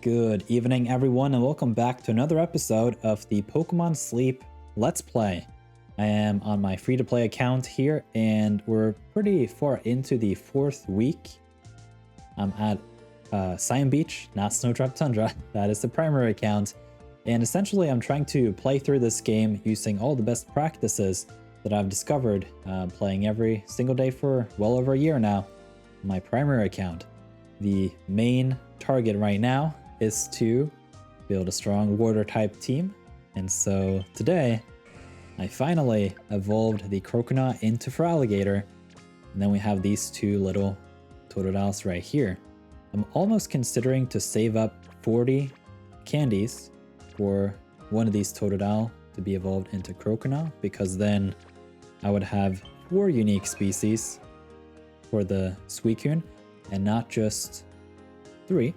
Good evening, everyone, and welcome back to another episode of the Pokemon Sleep Let's Play. I am on my free-to-play account here, and we're pretty far into the 4th week. I'm at Cyan Beach, not Snowdrop Tundra. That is the primary account. And essentially, I'm trying to play through this game using all the best practices that I've discovered playing every single day for well over a year now on my primary account. The main target right now is to build a strong water type team, and so today I finally evolved the Croconaw into Feraligatr, and then we have these two little Totodiles right here. I'm almost considering to save up 40 candies for one of these Totodile to be evolved into Croconaw, because then I would have 4 unique species for the Suicune and not just 3.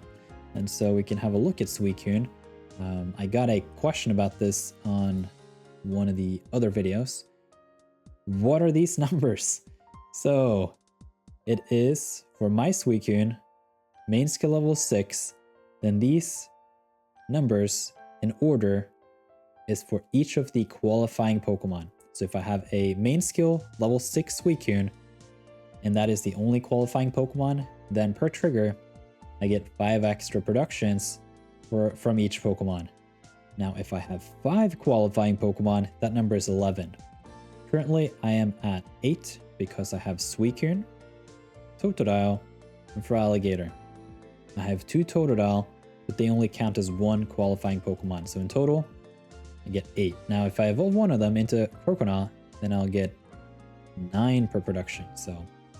And so we can have a look at Suicune. I got a question about this on one of the other videos. What are these numbers? So it is for my Suicune, main skill level 6, then these numbers in order is for each of the qualifying Pokemon. So if I have a main skill level 6 Suicune, and that is the only qualifying Pokemon, then per trigger, I get 5 extra productions from each Pokemon. Now, if I have 5 qualifying Pokemon, that number is 11. Currently, I am at 8 because I have Suicune, Totodile, and Feraligatr. I have 2 Totodile, but they only count as 1 qualifying Pokemon. So in total, I get 8. Now, if I evolve one of them into Croconaw, then I'll get 9 per production. So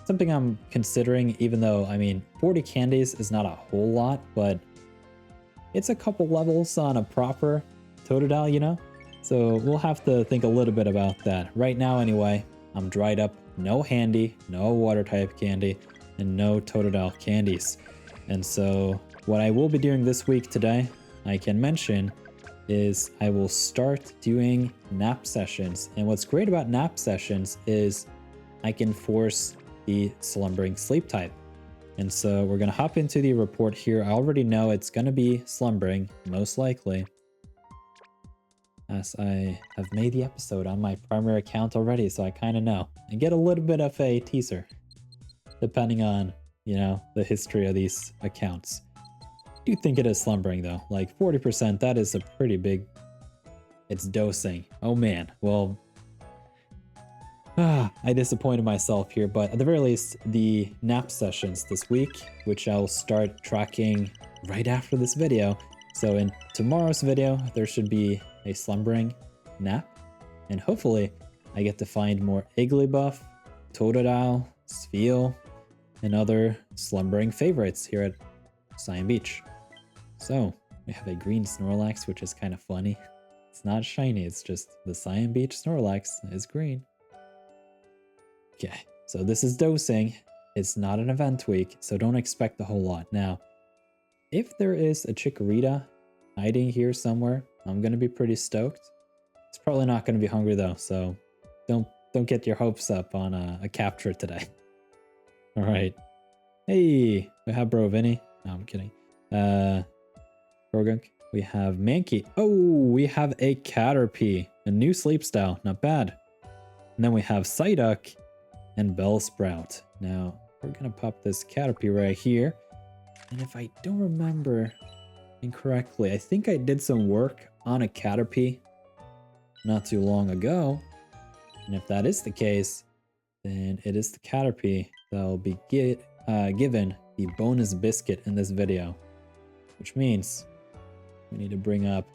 something I'm considering, even though, I mean, 40 candies is not a whole lot, but it's a couple levels on a proper Totodile, you know? So we'll have to think a little bit about that. Right now, anyway, I'm dried up, no handy, no water type candy, and no Totodile candies. And so what I will be doing this week today, I can mention, is I will start doing nap sessions. And what's great about nap sessions is I can force the slumbering sleep type. And so we're going to hop into the report here. I already know it's going to be slumbering, most likely, as I have made the episode on my primary account already, so I kind of know. And get a little bit of a teaser, depending on, you know, the history of these accounts. I do think it is slumbering though, like 40%, that is a pretty big, it's dosing. Oh man, well, I disappointed myself here, but at the very least, the nap sessions this week, which I'll start tracking right after this video. So in tomorrow's video, there should be a slumbering nap, and hopefully I get to find more Igglybuff, Totodile, Spheal, and other slumbering favorites here at Cyan Beach. So we have a green Snorlax, which is kind of funny. It's not shiny, it's just the Cyan Beach Snorlax is green. Okay, so this is dosing. It's not an event week, so don't expect a whole lot. Now, if there is a Chikorita hiding here somewhere, I'm gonna be pretty stoked. It's probably not gonna be hungry though, so don't get your hopes up on a capture today. All right. Hey, we have Brovinnie. No, I'm kidding. Rogunk. We have Mankey. Oh, we have a Caterpie, a new sleep style. Not bad. And then we have Psyduck and Bellsprout. Now, we're gonna pop this Caterpie right here. And if I don't remember incorrectly, I think I did some work on a Caterpie not too long ago. And if that is the case, then it is the Caterpie that will be given the bonus biscuit in this video. Which means we need to bring up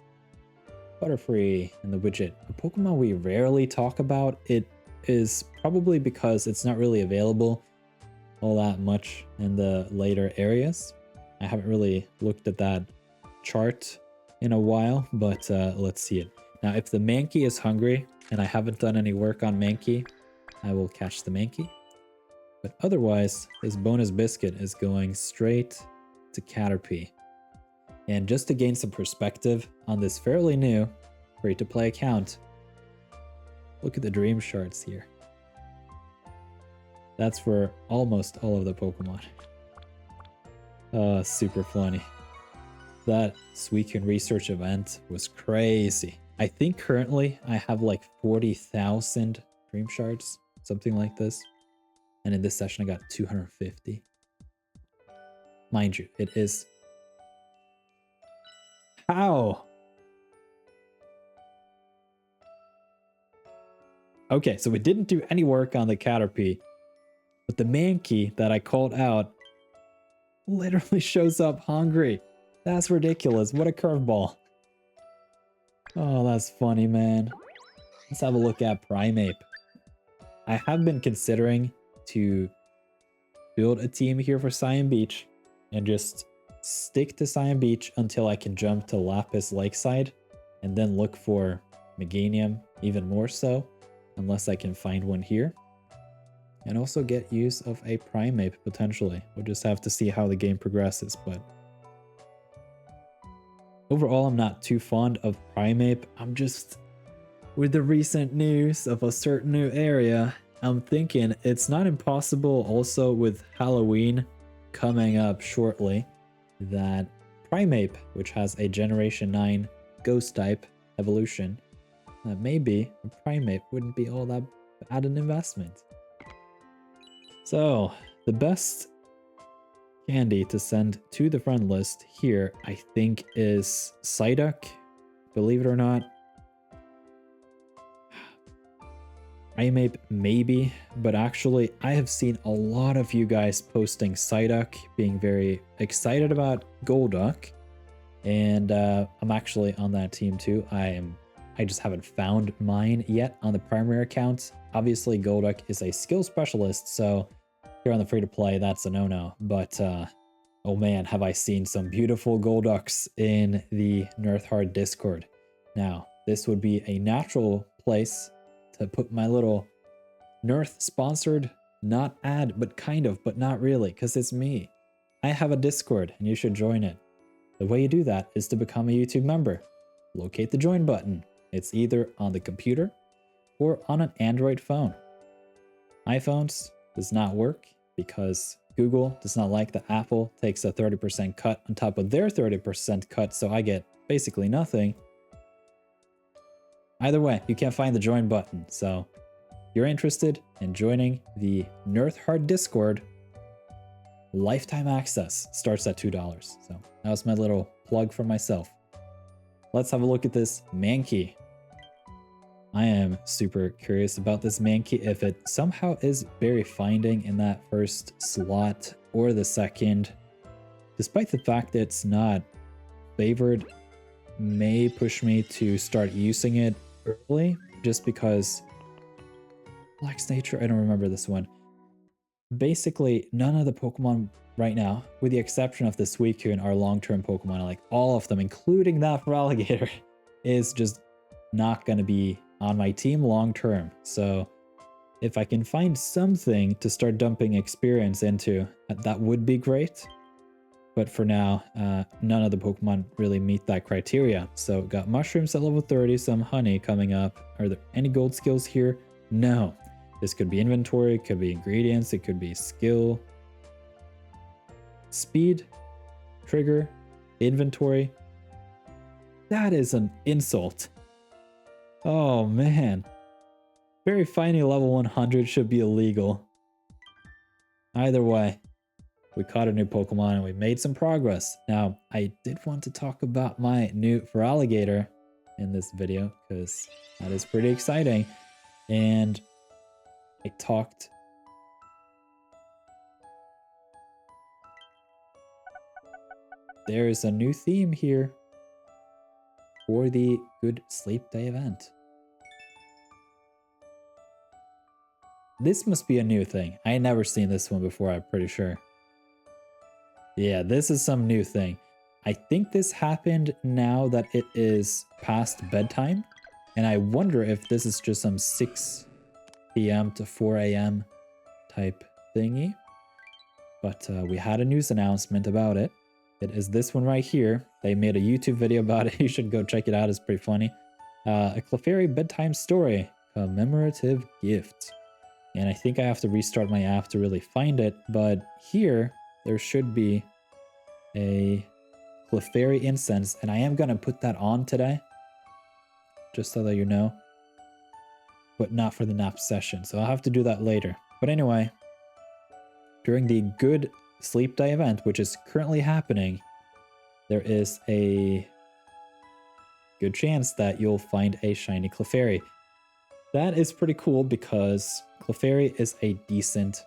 Butterfree and the widget. A Pokemon we rarely talk about. It is probably because it's not really available all that much in the later areas. I haven't really looked at that chart in a while, but let's see it. Now, if the Mankey is hungry and I haven't done any work on Mankey, I will catch the Mankey. But otherwise, this bonus biscuit is going straight to Caterpie. And just to gain some perspective on this fairly new free-to-play account, look at the dream charts here. That's for almost all of the Pokemon. Super funny. that Suicune research event was crazy. I think currently I have like 40,000 dream shards, something like this. And in this session, I got 250. Mind you, it is... How? Okay, so we didn't do any work on the Caterpie, but the Mankey that I called out literally shows up hungry. That's ridiculous. What a curveball. Oh, that's funny, man. Let's have a look at Primeape. I have been considering to build a team here for Cyan Beach and just stick to Cyan Beach until I can jump to Lapis Lakeside and then look for Meganium even more so, unless I can find one here. And also get use of a Primeape potentially. We'll just have to see how the game progresses, but overall I'm not too fond of Primeape. I'm just, with the recent news of a certain new area, I'm thinking it's not impossible also with Halloween coming up shortly that Primeape, which has a Generation 9 Ghost type evolution, maybe a Primeape wouldn't be all that bad an investment. So, the best candy to send to the friend list here, I think, is Psyduck, believe it or not. Primeape, maybe, but actually, I have seen a lot of you guys posting Psyduck, being very excited about Golduck, and I'm actually on that team too. I just haven't found mine yet on the primary account. Obviously, Golduck is a skill specialist, so here on the free-to-play, that's a no-no. But, oh man, have I seen some beautiful Golducks in the nirtheart Discord. Now, this would be a natural place to put my little Nirth-sponsored, not ad, but kind of, but not really, because it's me. I have a Discord, and you should join it. The way you do that is to become a YouTube member. Locate the join button. It's either on the computer or on an Android phone. iPhones does not work because Google does not like that Apple takes a 30% cut on top of their 30% cut, so I get basically nothing. Either way, you can't find the join button, so if you're interested in joining the nirtheart Discord, lifetime access starts at $2. So that was my little plug for myself. Let's have a look at this Mankey. I am super curious about this Mankey, if it somehow is berry finding in that first slot or the second. Despite the fact that it's not favored, may push me to start using it early, just because Flex Nature, I don't remember this one. Basically, none of the Pokemon right now, with the exception of the Suicune, are long-term Pokemon. Like all of them, including that for Alligator, is just not going to be on my team long-term. So if I can find something to start dumping experience into, that would be great. But for now, none of the Pokemon really meet that criteria. So got mushrooms at level 30, some honey coming up. Are there any gold skills here? No. This could be inventory, it could be ingredients, it could be skill, speed, trigger, inventory. That is an insult. Oh man. Berry finding level 100 should be illegal. Either way, we caught a new Pokemon and we made some progress. Now, I did want to talk about my new for Alligator in this video because that is pretty exciting. And I talked there's a new theme here for the Good Sleep Day event. This must be a new thing. I ain't never seen this one before, I'm pretty sure. Yeah, this is some new thing. I think this happened now that it is past bedtime, and I wonder if this is just some 6 p.m. to 4 a.m. type thingy. But we had a news announcement about it. It is this one right here. They made a YouTube video about it. You should go check it out. It's pretty funny. A Clefairy bedtime story, commemorative gift. And I think I have to restart my app to really find it. But here, there should be a Clefairy Incense, and I am going to put that on today, just so that you know, but not for the nap session, so I'll have to do that later. But anyway, during the Good Sleep Day event, which is currently happening, there is a good chance that you'll find a shiny Clefairy. That is pretty cool because Clefairy is a decent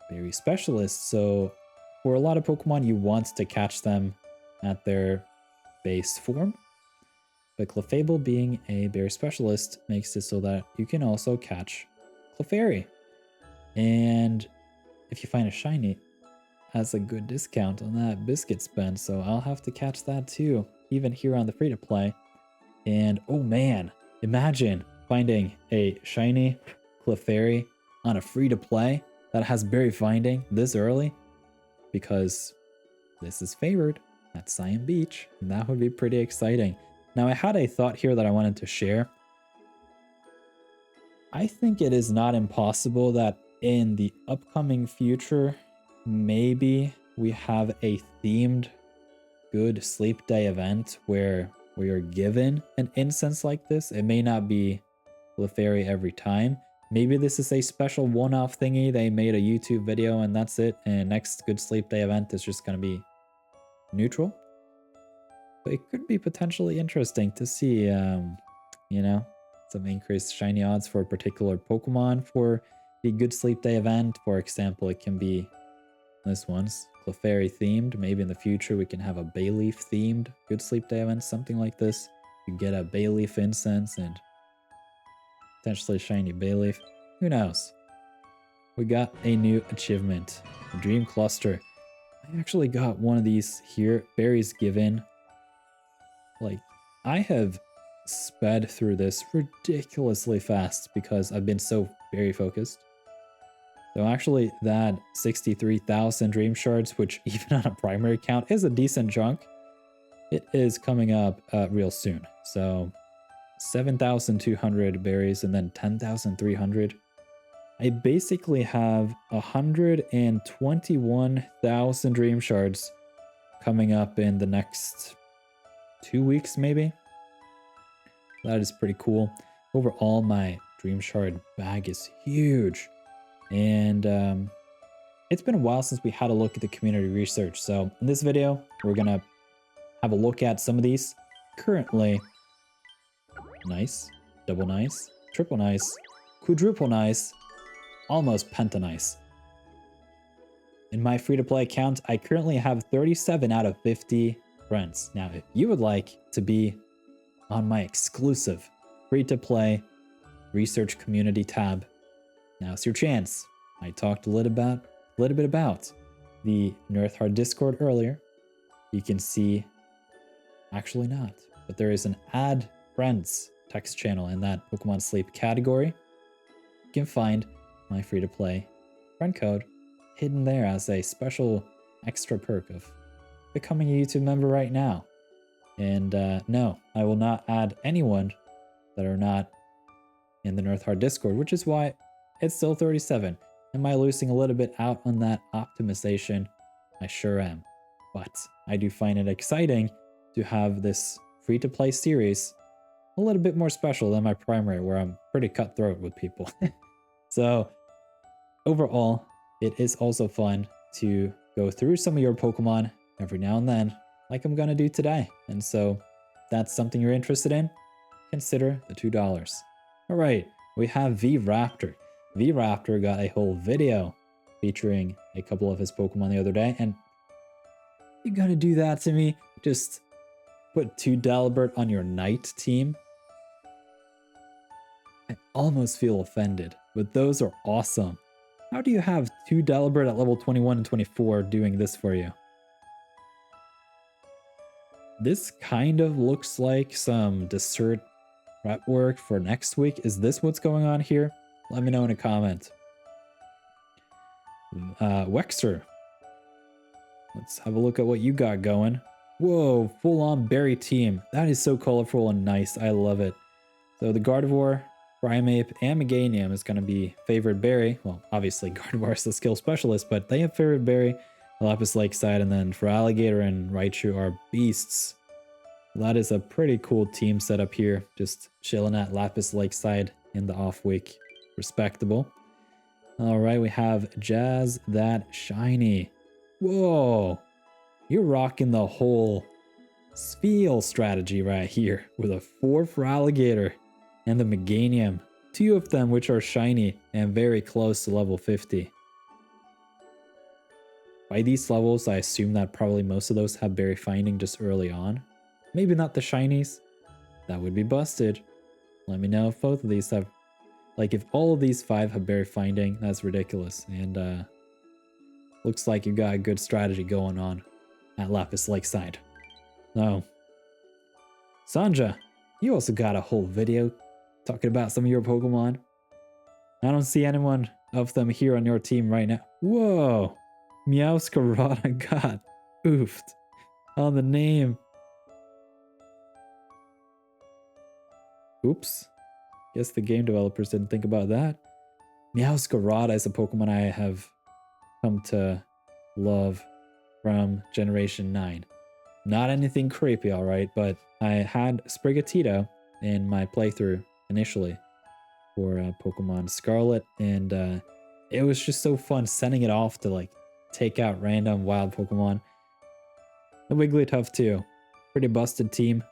berry specialist, so for a lot of Pokemon, you want to catch them at their base form. But Clefable being a berry specialist makes it so that you can also catch Clefairy. And if you find a shiny, has a good discount on that biscuit spend, so I'll have to catch that too, even here on the free-to-play. And oh man, imagine finding a shiny Clefairy on a free-to-play that has berry finding this early, because this is favored at Cyan Beach, and that would be pretty exciting. Now, I had a thought here that I wanted to share. I think it is not impossible that in the upcoming future, maybe we have a themed Good Sleep Day event where we are given an incense like this. It may not be Clefairy every time. Maybe this is a special one-off thingy. They made a YouTube video and that's it. And next Good Sleep Day event is just going to be neutral. But it could be potentially interesting to see, you know, some increased shiny odds for a particular Pokemon for the Good Sleep Day event. For example, it can be this one's Clefairy themed. Maybe in the future we can have a Bayleaf themed Good Sleep Day event, something like this. You get a Bayleaf incense and potentially shiny Bayleaf. Who knows? We got a new achievement, Dream Cluster. I actually got one of these here, berries given. Like, I have sped through this ridiculously fast because I've been so very focused. So actually that 63,000 dream shards, which even on a primary count is a decent chunk, it is coming up real soon. So 7,200 berries and then 10,300. I basically have 121,000 dream shards coming up in the next 2 weeks maybe. That is pretty cool. Overall, my dream shard bag is huge. And it's been a while since we had a look at the community research. So in this video, we're going to have a look at some of these. Currently, nice, double nice, triple nice, quadruple nice, almost penta nice. In my free-to-play account, I currently have 37 out of 50 friends. Now, if you would like to be on my exclusive free-to-play research community tab, now's your chance. I talked a little bit about the nirtheart Discord earlier. You can see, actually not, but there is an add friends text channel in that Pokemon Sleep category. You can find my free-to-play friend code hidden there as a special extra perk of becoming a YouTube member right now. And no, I will not add anyone that are not in the nirtheart Discord, which is why it's still 37. Am I losing a little bit out on that optimization? I sure am. But I do find it exciting to have this free-to-play series a little bit more special than my primary, where I'm pretty cutthroat with people. So overall, it is also fun to go through some of your Pokemon every now and then, like I'm gonna do today. And so if that's something you're interested in, consider the $2. All right, we have V-Raptor. V-Raptor got a whole video featuring a couple of his Pokemon the other day, and you gotta do that to me? Just put 2 Delibird on your Night team? I almost feel offended, but those are awesome. How do you have 2 Delibird at level 21 and 24 doing this for you? This kind of looks like some dessert prep work for next week. Is this what's going on here? Let me know in a comment. Wexer. Let's have a look at what you got going. Whoa, full-on berry team. That is so colorful and nice. I love it. So the Gardevoir, Primeape, and Meganium is going to be favored berry. Well, obviously Gardevoir is the skill specialist, but they have favored berry. Lapis Lakeside, and then for Alligator and Raichu are beasts. That is a pretty cool team setup here. Just chilling at Lapis Lakeside in the off week. Respectable. All right, we have Jazz That Shiny. Whoa, you're rocking the whole Spheal strategy right here with a 4 for Alligator and the Meganium. 2 of them which are shiny and very close to level 50. By these levels, I assume that probably most of those have berry finding just early on. Maybe not the shinies. That would be busted. Let me know if both of these have... Like, if all of these 5 have berry finding, that's ridiculous. And, looks like you got a good strategy going on at Lapis Lakeside. Oh. Sanja, you also got a whole video talking about some of your Pokemon. I don't see anyone of them here on your team right now. Whoa! Meowscarada got oofed on the name. Oops. Guess the game developers didn't think about that. Meowscarada is a Pokemon I have come to love from Generation 9. Not anything creepy, alright, but I had Sprigatito in my playthrough initially for Pokemon Scarlet, and it was just so fun sending it off to like take out random wild Pokemon. The Wigglytuff too. Pretty busted team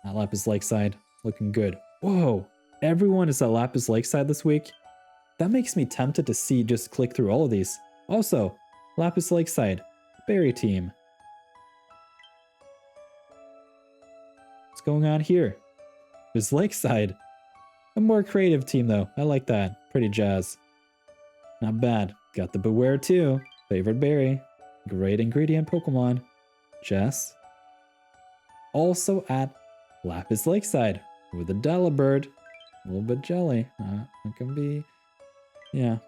at Lapis Lakeside. Looking good. Whoa! Everyone is at Lapis Lakeside this week? That makes me tempted to just click through all of these. Also, Lapis Lakeside. Berry team. What's going on here? There's Lakeside. A more creative team though. I like that. Pretty jazz. Not bad. Got the Beware too. Favorite berry. Great ingredient Pokemon. Jess. Also at Lapis Lakeside with a Delibird. A little bit jelly. It can be... Yeah.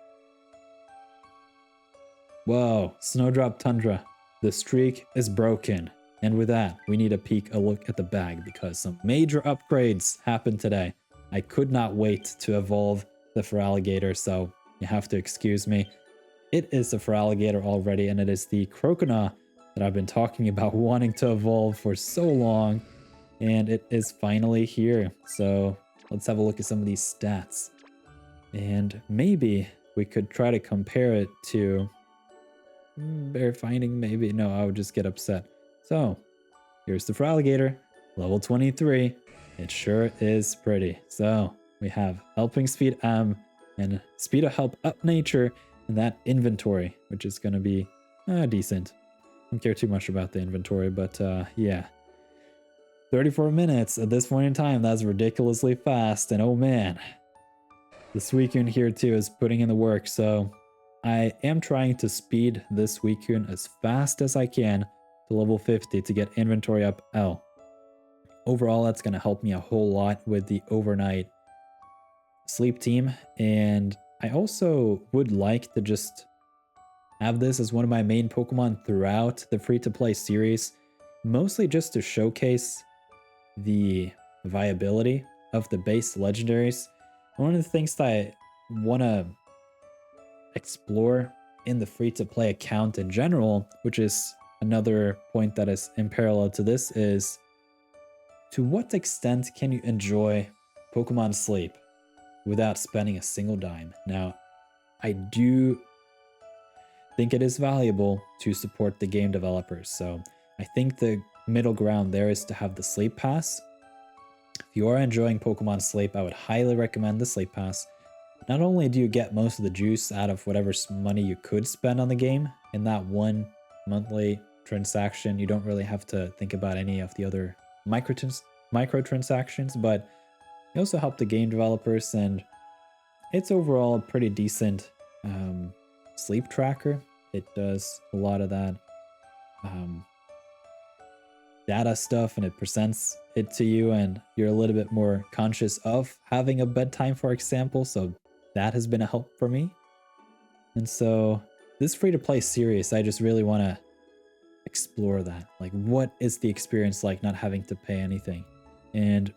Whoa. Snowdrop Tundra. The streak is broken. And with that, we need to a look at the bag because some major upgrades happened today. I could not wait to evolve the Feraligatr, so you have to excuse me. It is the Feraligatr already, and it is the Croconaw that I've been talking about wanting to evolve for so long. And it is finally here. So let's have a look at some of these stats. And maybe we could try to compare it to Bear Finding. Maybe. No, I would just get upset. So here's the Feraligatr, level 23. It sure is pretty. So we have Helping Speed M and Speed of Help Up Nature and that inventory, which is going to be decent. Don't care too much about the inventory, but yeah. 34 minutes at this point in time, that's ridiculously fast. And oh man, the Suicune here too is putting in the work. So I am trying to speed this Suicune as fast as I can to level 50 to get inventory up L. Overall, that's going to help me a whole lot with the overnight sleep team. And I also would like to just have this as one of my main Pokemon throughout the free-to-play series, mostly just to showcase the viability of the base legendaries. One of the things that I want to explore in the free-to-play account in general, which is another point that is in parallel to this, is to what extent can you enjoy Pokemon Sleep without spending a single dime? Now, I do think it is valuable to support the game developers, so I think the middle ground there is to have the Sleep Pass. If you are enjoying Pokemon Sleep, I would highly recommend the Sleep Pass. Not only do you get most of the juice out of whatever money you could spend on the game in that one monthly transaction, you don't really have to think about any of the other microtransactions, but you also help the game developers, and it's overall a pretty decent sleep tracker. It does a lot of that data stuff, and it presents it to you, and you're a little bit more conscious of having a bedtime, for example, so that has been a help for me. And so this free-to-play series, I just really want to explore that. Like, what is the experience like not having to pay anything? And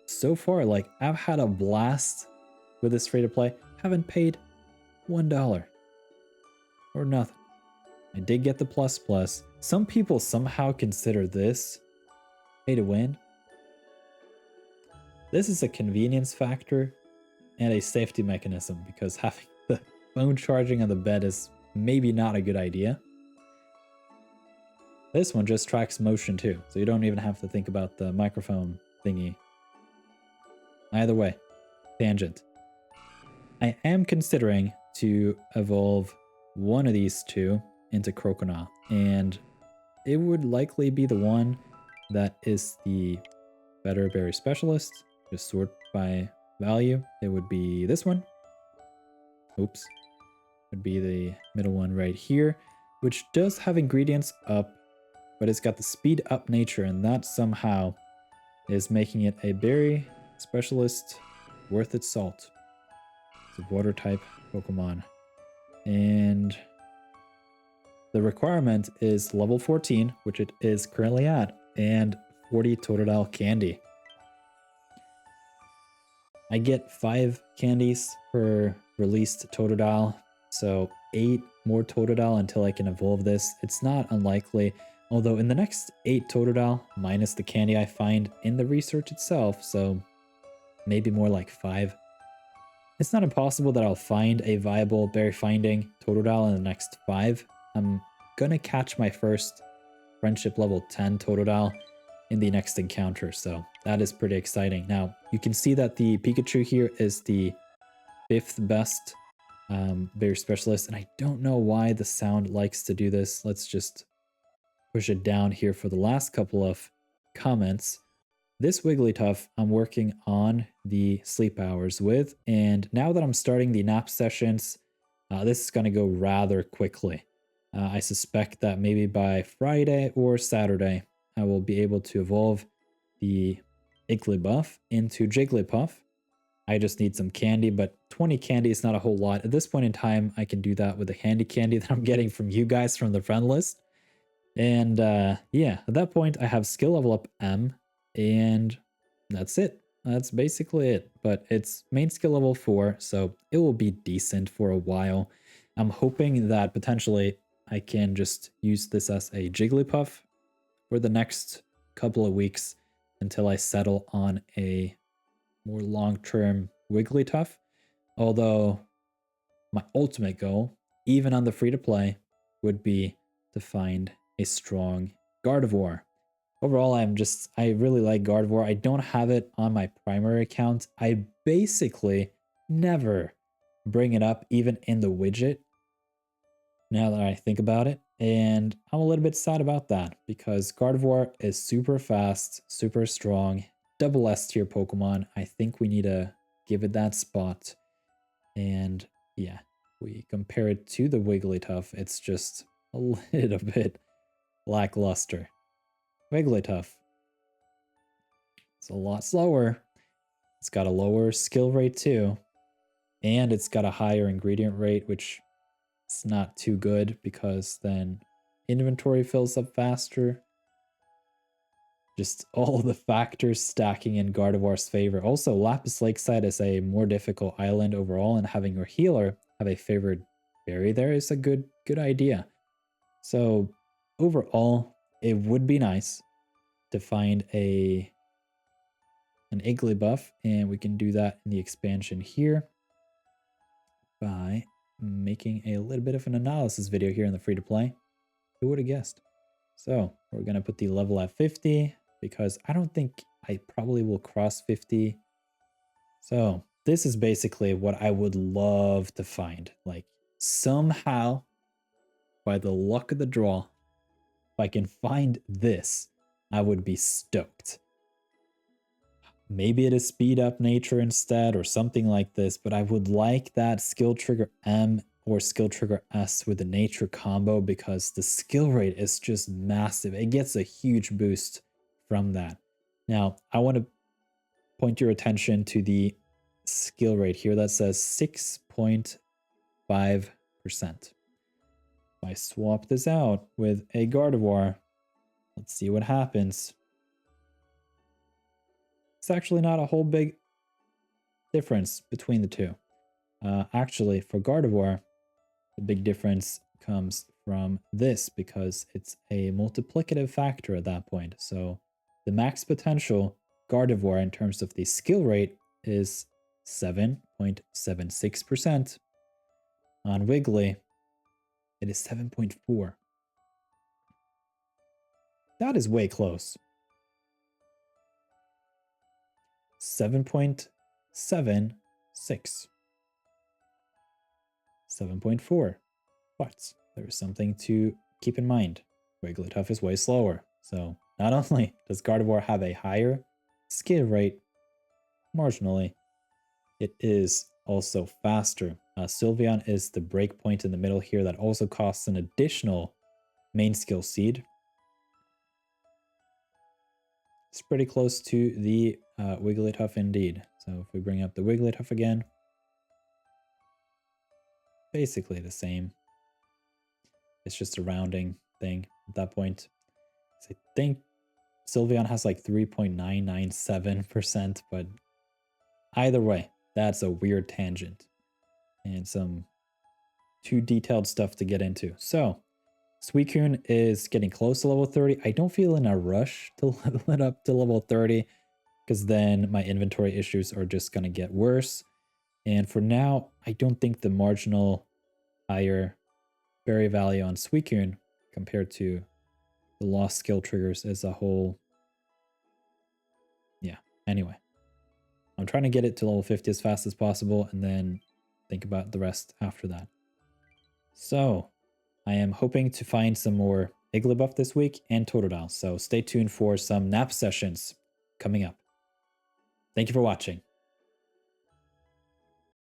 so far, like, I've had a blast with this free-to-play. Haven't paid $1 or nothing. I did get the plus plus. Some people somehow consider this pay to win. This is a convenience factor and a safety mechanism because having the phone charging on the bed is maybe not a good idea. This one just tracks motion too, so you don't even have to think about the microphone thingy. Either way, tangent. I am considering to evolve one of these two into Crocodile, and it would likely be the one that is the better berry specialist. Just sort by value. It would be this one. Oops. Would be the middle one right here, which does have ingredients up, but it's got the speed up nature, and that somehow is making it a berry specialist worth its salt. It's a water type Pokemon. And the requirement is level 14, which it is currently at, and 40 Totodile candy. I get 5 candies per released Totodile, so 8 more Totodile until I can evolve this. It's not unlikely, although in the next 8 Totodile, minus the candy I find in the research itself, so maybe more like 5. It's not impossible that I'll find a viable berry finding Totodile in the next 5. I'm gonna catch my first friendship level 10 Totodile in the next encounter, so that is pretty exciting. Now, you can see that the Pikachu here is the 5th best berry specialist, and I don't know why the sound likes to do this. Let's just push it down here for the last couple of comments. This Wigglytuff I'm working on the sleep hours with, and now that I'm starting the nap sessions, this is going to go rather quickly. I suspect that maybe by Friday or Saturday, I will be able to evolve the Igglybuff into Jigglypuff. I just need some candy, but 20 candy is not a whole lot. At this point in time, I can do that with the handy candy that I'm getting from you guys from the friend list. And yeah, at that point, I have skill level up M, and that's it. That's basically it. But it's main skill level 4, so it will be decent for a while. I'm hoping that potentially I can just use this as a Jigglypuff for the next couple of weeks until I settle on a more long-term Wigglytuff. Although my ultimate goal, even on the free-to-play, would be to find a strong Gardevoir. Overall, I really like Gardevoir. I don't have it on my primary account. I basically never bring it up even in the widget, now that I think about it. And I'm a little bit sad about that because Gardevoir is super fast, super strong, double S tier Pokemon. I think we need to give it that spot. And yeah, we compare it to the Wigglytuff, it's just a little bit lackluster. Wigglytuff, it's a lot slower. It's got a lower skill rate too. And it's got a higher ingredient rate, which it's not too good because then inventory fills up faster. Just all the factors stacking in Gardevoir's favor. Also, Lapis Lakeside is a more difficult island overall, and having your healer have a favored berry there is a good idea. So overall, it would be nice to find an Igglybuff, and we can do that in the expansion here by making a little bit of an analysis video here in the free-to-play. Who would have guessed? So we're going to put the level at 50 because I don't think I probably will cross 50. So this is basically what I would love to find. Like somehow, by the luck of the draw, if I can find this, I would be stoked. Maybe it is speed up nature instead or something like this, but I would like that skill trigger M or skill trigger S with the nature combo because the skill rate is just massive. It gets a huge boost from that. Now, I want to point your attention to the skill rate here that says 6.5%. If I swap this out with a Gardevoir, let's see what happens. It's actually not a whole big difference between the two. Actually, for Gardevoir, the big difference comes from this because it's a multiplicative factor at that point. So the max potential Gardevoir in terms of the skill rate is 7.76%. On Wiggly, it is 7.4. That is way close. 7.76. 7.4. But there's something to keep in mind. Wigglytuff is way slower. So not only does Gardevoir have a higher skill rate, marginally, it is also faster. Sylveon is the breakpoint in the middle here that also costs an additional main skill seed. It's pretty close to the Wigglytuff indeed. So if we bring up the Wigglytuff again, basically the same. It's just a rounding thing at that point. So I think Sylveon has like 3.997%, but either way, that's a weird tangent and some too detailed stuff to get into. So Suicune is getting close to level 30. I don't feel in a rush to level it up to level 30 because then my inventory issues are just going to get worse. And for now, I don't think the marginal higher berry value on Suicune compared to the lost skill triggers as a whole. Yeah, anyway. I'm trying to get it to level 50 as fast as possible and then think about the rest after that. So, I am hoping to find some more Igglybuff this week and Totodile, so stay tuned for some nap sessions coming up. Thank you for watching.